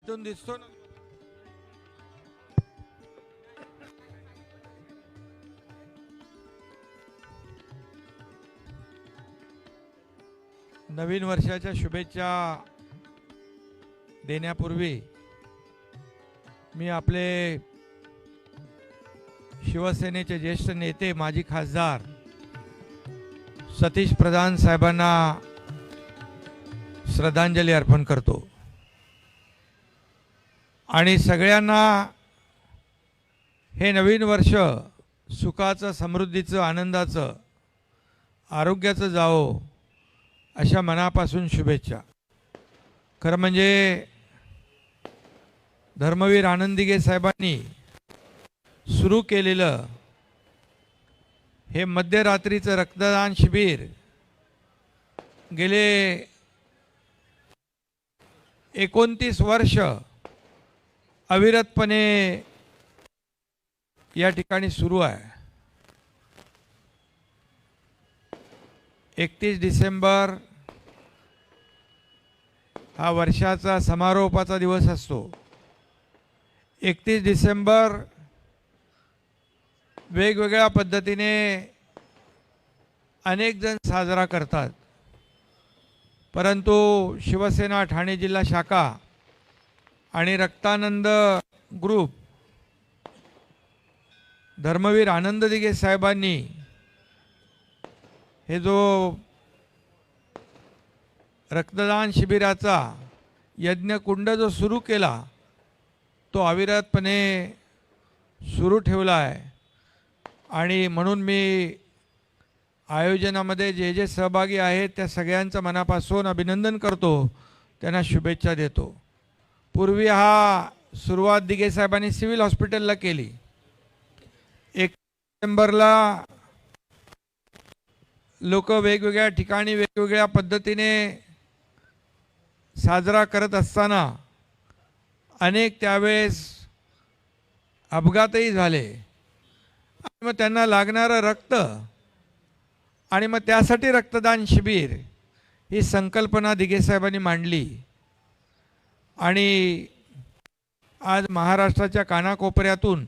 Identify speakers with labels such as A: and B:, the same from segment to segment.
A: इथून दिसतो ना. नवीन वर्षाच्या शुभेच्छा देण्यापूर्वी मी आपले शिवसेनेचे ज्येष्ठ नेते माजी खासदार सतीश प्रधान साहेबांना श्रद्धांजली अर्पण करतो आणि सगळ्यांना हे नवीन वर्ष सुखाचं, समृद्धीचं, आनंदाचं, आरोग्याचं जावो अशा मनापासून शुभेच्छा. खरं म्हणजे धर्मवीर आनंद दिघे साहेबांनी सुरू केलेलं हे मध्यरात्रीचं रक्तदान शिबिर गेले 29 वर्ष अविरतपणे या ठिकाणी सुरू आहे. 31 डिसेंबर हा वर्षाचा समारोपाचा दिवस असतो. 31 डिसेंबर वेगवेगळ्या पद्धतीने अनेक जण साजरा करतात, परंतु शिवसेना ठाणे जिल्हा शाखा आणि रक्तानंद ग्रुप धर्मवीर आनंद दिघे साहेबांनी हे जो रक्तदान शिबिराचा यज्ञकुंड जो सुरू केला तो अविरतपणे सुरू ठेवला आहे. आणि म्हणून मी आयोजनामध्ये जे जे सहभागी आहेत त्या सगळ्यांचं मनापासून अभिनंदन करतो, त्यांना शुभेच्छा देतो. पूर्वी हा सुरुवात दिघे साहेबांनी सिव्हिल हॉस्पिटलला केली. 1 डिसेंबरला लोक वेगवेगळ्या ठिकाणी वेगवेगळ्या पद्धतीने साजरा करत असताना अनेक त्यावेळेस अपघातही झाले. आणि मग त्यांना लागणारं रक्त आणि मग त्यासाठी रक्तदान शिबिर ही संकल्पना दिघे साहेबांनी मांडली. आणि आज महाराष्ट्राच्या कानाकोपऱ्यातून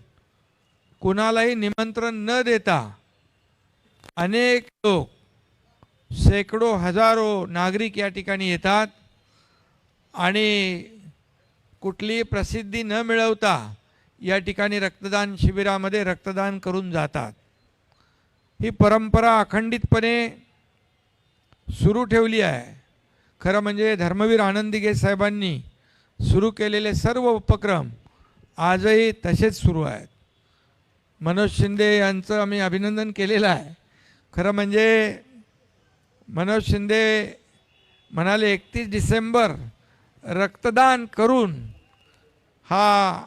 A: कुणालाही निमंत्रण न देता अनेक लोक, शेकडो हजारो नागरिक या ठिकाणी येतात आणि कुठलीही प्रसिद्धी न मिळवता या ठिकाणी रक्तदान शिबिरामध्ये रक्तदान करून जातात. ही परंपरा अखंडितपणे सुरू ठेवली आहे. खरं म्हणजे धर्मवीर आनंद दिघे साहेबांनी सुरू केलेले सर्व उपक्रम आजही तसेच सुरू आहेत. मनोज शिंदे यांचं आम्ही अभिनंदन केलेलं आहे. खरं म्हणजे मनोज शिंदे म्हणाले 31 डिसेंबर रक्तदान करून हा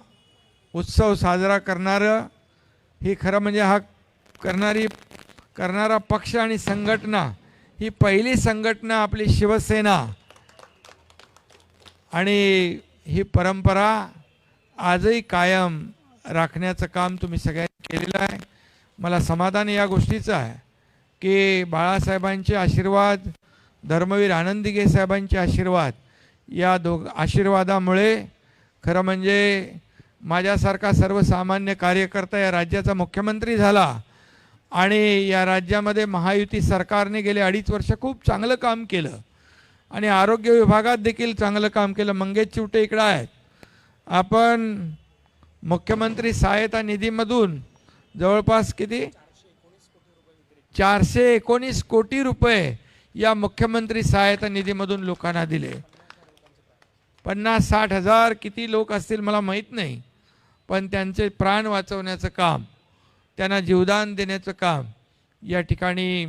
A: उत्सव साजरा करणारं, ही खरं म्हणजे हा करणारा पक्ष आणि संघटना ही पहिली संघटना आपली शिवसेना. आणि ही परंपरा आजही कायम राखण्याचं काम तुम्ही सगळ्यांनी केलेलं आहे. मला समाधान या गोष्टीचं आहे की बाळासाहेबांचे आशीर्वाद, धर्मवीर आनंद दिघे साहेबांचे आशीर्वाद, या आशीर्वादामुळे खरं म्हणजे माझ्यासारखा सर्वसामान्य कार्यकर्ता या राज्याचा मुख्यमंत्री झाला. आणि या राज्यामध्ये महायुती सरकारने गेले 2.5 वर्ष खूप चांगलं काम केलं आणि आरोग्य विभागात देखील चांगलं काम केलं. मंगेश चिवटे इकडं आहेत. आपण मुख्यमंत्री सहायता निधीमधून जवळपास किती 419 कोटी रुपये या मुख्यमंत्री सहायता निधीमधून लोकांना दिले. 50-60 हजार किती लोक असतील मला माहीत नाही, पण त्यांचे प्राण वाचवण्याचं काम, त्यांना जीवदान देण्याचं काम या ठिकाणी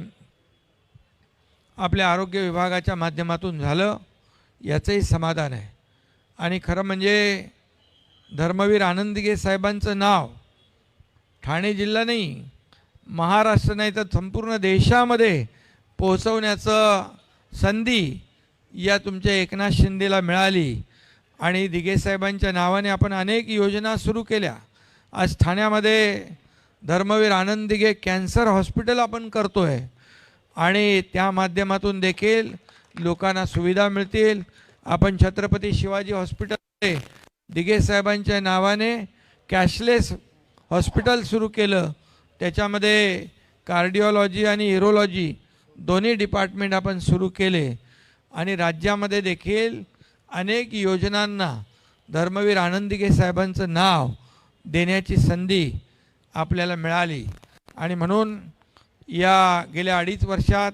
A: आपल्या आरोग्य विभागाच्या माध्यमातून झालं, याचंही समाधान आहे. आणि खरं म्हणजे धर्मवीर आनंद दिघे साहेबांचं नाव ठाणे जिल्हा नाही, महाराष्ट्र नाही तर संपूर्ण देशामध्ये पोहोचवण्याचं संधी या तुमच्या एकनाथ शिंदेला मिळाली. आणि दिघे साहेबांच्या नावाने आपण अनेक योजना सुरू केल्या. आज ठाण्यामध्ये धर्मवीर आनंद दिघे कॅन्सर हॉस्पिटल आपण करतोय आणि त्या माध्यमातून देखील लोकांना सुविधा मिळतील. आपण छत्रपती शिवाजी हॉस्पिटलमध्ये दिघे साहेबांच्या नावाने कॅशलेस हॉस्पिटल सुरू केलं. त्याच्यामध्ये कार्डिओलॉजी आणि यूरोलॉजी दोन्ही डिपार्टमेंट आपण सुरू केले आणि राज्यामध्ये देखील अनेक योजनांना धर्मवीर आनंद दिघे साहेबांचं नाव देण्याची संधी आपल्याला मिळाली. आणि म्हणून या गेल्या 2.5 वर्षात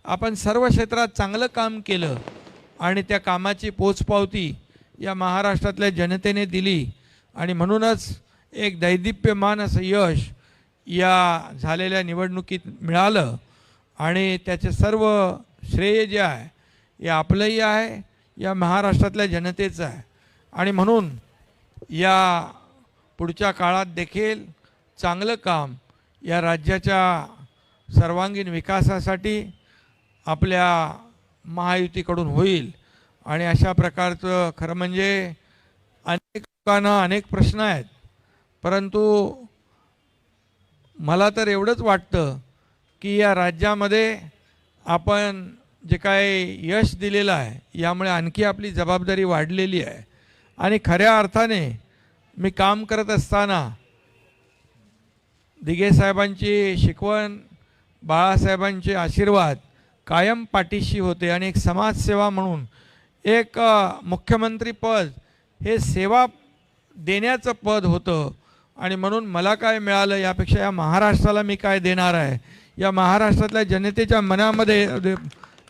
A: आपण सर्व क्षेत्रात चांगलं काम केलं आणि त्या कामाची पोचपावती या महाराष्ट्रातल्या जनतेने दिली. आणि म्हणूनच एक दैदिप्यमान असं यश या झालेल्या निवडणुकीत मिळालं आणि त्याचे सर्व श्रेय जे आहे हे आपलंही आहे, या महाराष्ट्रातल्या जनतेचं आहे. आणि म्हणून या पुढच्या काळात देखील चांगलं काम या राज्याच्या सर्वांगीण विकासासाठी आपल्या महायुतीकडून होईल. आणि अशा प्रकारचं खरं म्हणजे अनेक लोकांना अनेक प्रश्न आहेत, परंतु मला तर एवढंच वाटतं की या राज्यामध्ये आपण जे काय यश दिलेलं आहे यामुळे आणखी आपली जबाबदारी वाढलेली आहे. आणि खऱ्या अर्थाने मी काम करत असताना दिघे साहेबांची शिकवण, बाळासाहेबांचे आशीर्वाद कायम पाठीशी होते. आणि एक समाजसेवा म्हणून एक मुख्यमंत्री पद हे सेवा देण्याचं पद होतं. आणि म्हणून मला काय मिळालं यापेक्षा या महाराष्ट्राला मी काय देणार आहे, या महाराष्ट्रातल्या जनतेच्या मनामध्ये,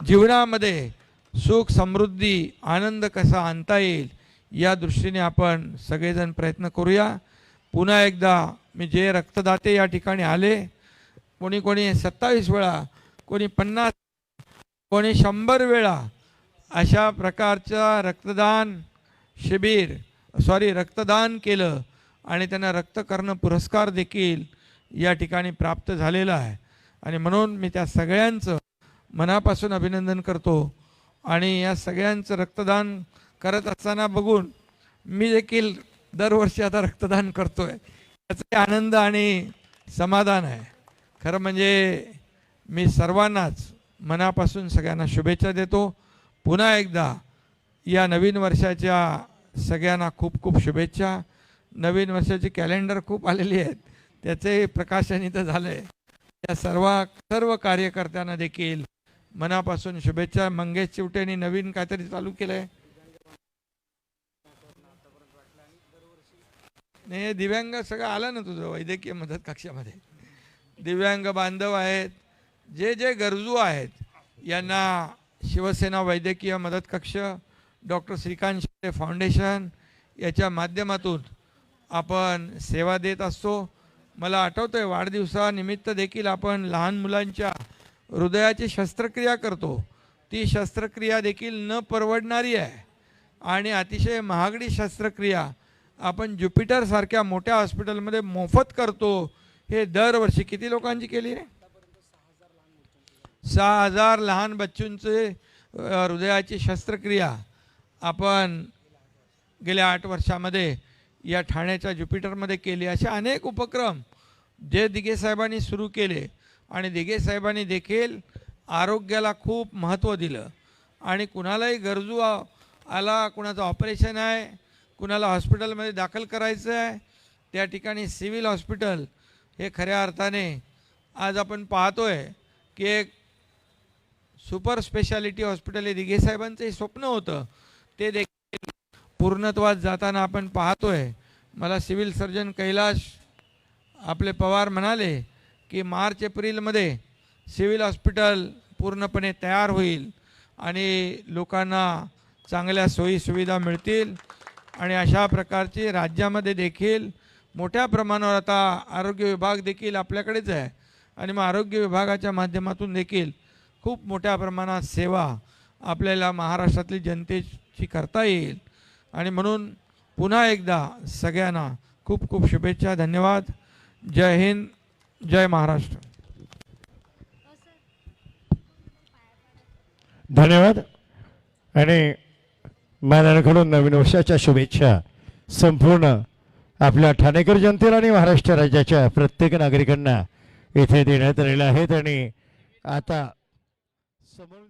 A: जीवनामध्ये सुख, समृद्धी, आनंद कसा आणता येईल या दृष्टीने आपण सगळेजण प्रयत्न करूया. पुन्हा एकदा मी जे रक्तदाते या ठिकाणी आले, कोणी 27 वेळा, कोणी 50, कोणी 100 वेळा अशा प्रकारचा रक्तदान केलं आणि त्यांना रक्तकर्ण पुरस्कार देखील या ठिकाणी प्राप्त झालेला आहे. आणि म्हणून मी त्या सगळ्यांचं मनापासून अभिनंदन करतो. आणि या सगळ्यांचं रक्तदान करत असताना बघून मी देखील दरवर्षी आता रक्तदान करतो आहे, याचा आनंद आणि समाधान आहे. खरं म्हणजे मी सर्वांनाच मनापासून सगळ्यांना शुभेच्छा देतो. पुन्हा एकदा या नवीन वर्षाच्या सगळ्यांना खूप खूप शुभेच्छा. नवीन वर्षाची कॅलेंडर खूप आलेली आहेत, त्याचे प्रकाशन इथं झालं आहे. या सर्व कार्यकर्त्यांना देखील मनापासून शुभेच्छा. मंगेश चिवटेंनी नवीन काहीतरी चालू केलं आहे. नाही, दिव्यांग सगळं आलं ना तुझं वैद्यकीय मदत कक्षामध्ये. दिव्यांग बांधव आहेत, जे जे गरजू आहेत यांना शिवसेना वैद्यकीय मदत कक्ष, डॉक्टर श्रीकांत शिंदे फाउंडेशन याच्या माध्यमातून आपण सेवा देत असतो. मला आठवतं आहे वाढदिवसानिमित्त देखील आपण लहान मुलांच्या हृदयाची शस्त्रक्रिया करतो. ती शस्त्रक्रिया देखील न परवडणारी आहे आणि अतिशय महागडी शस्त्रक्रिया आपण ज्युपिटरसारख्या मोठ्या हॉस्पिटलमध्ये मोफत करतो. हे दरवर्षी किती लोकांची केली रे? 6,000 लहान बच्चूंचे हृदयाची शस्त्रक्रिया आपण गेल्या 8 वर्षामध्ये या ठाण्याच्या ज्युपिटरमध्ये केली. असे अनेक उपक्रम जे दिघे साहेबांनी सुरू केले आणि दिघे साहेबांनी देखील आरोग्याला खूप महत्त्व दिलं. आणि कुणालाही गरजू आला, कुणाचं ऑपरेशन आहे, कुणाला हॉस्पिटलमध्ये दाखल करायचं आहे, त्या ठिकाणी सिव्हिल हॉस्पिटल हे खऱ्या अर्थाने आज आपण पाहतो आहे की एक सुपर स्पेशालिटी हॉस्पिटल हे दिघे साहेबांचंही स्वप्न होतं, ते देखील पूर्णत्वात जाताना आपण पाहतो आहे. मला सिव्हिल सर्जन कैलाश आपले पवार म्हणाले की मार्च एप्रिलमध्ये सिव्हिल हॉस्पिटल पूर्णपणे तयार होईल आणि लोकांना चांगल्या सोयीसुविधा मिळतील. आणि अशा प्रकारचे राज्यामध्ये देखील मोठ्या प्रमाणावर आता आरोग्य विभाग देखील आपल्याकडेच आहे आणि मग आरोग्य विभागाच्या माध्यमातून देखील खूप मोठ्या प्रमाणात सेवा आपल्याला महाराष्ट्रातली जनतेची करता येईल. आणि म्हणून पुन्हा एकदा सगळ्यांना खूप खूप शुभेच्छा. धन्यवाद. जय हिंद, जय महाराष्ट्र.
B: धन्यवाद. आणि महाराष्ट्राकडून नवीन वर्षाच्या शुभेच्छा संपूर्ण आपल्या ठाणेकर जनतेला आणि महाराष्ट्र राज्याच्या प्रत्येक नागरिकांना इथे देण्यात आलेल्या आहेत. आणि आता समोर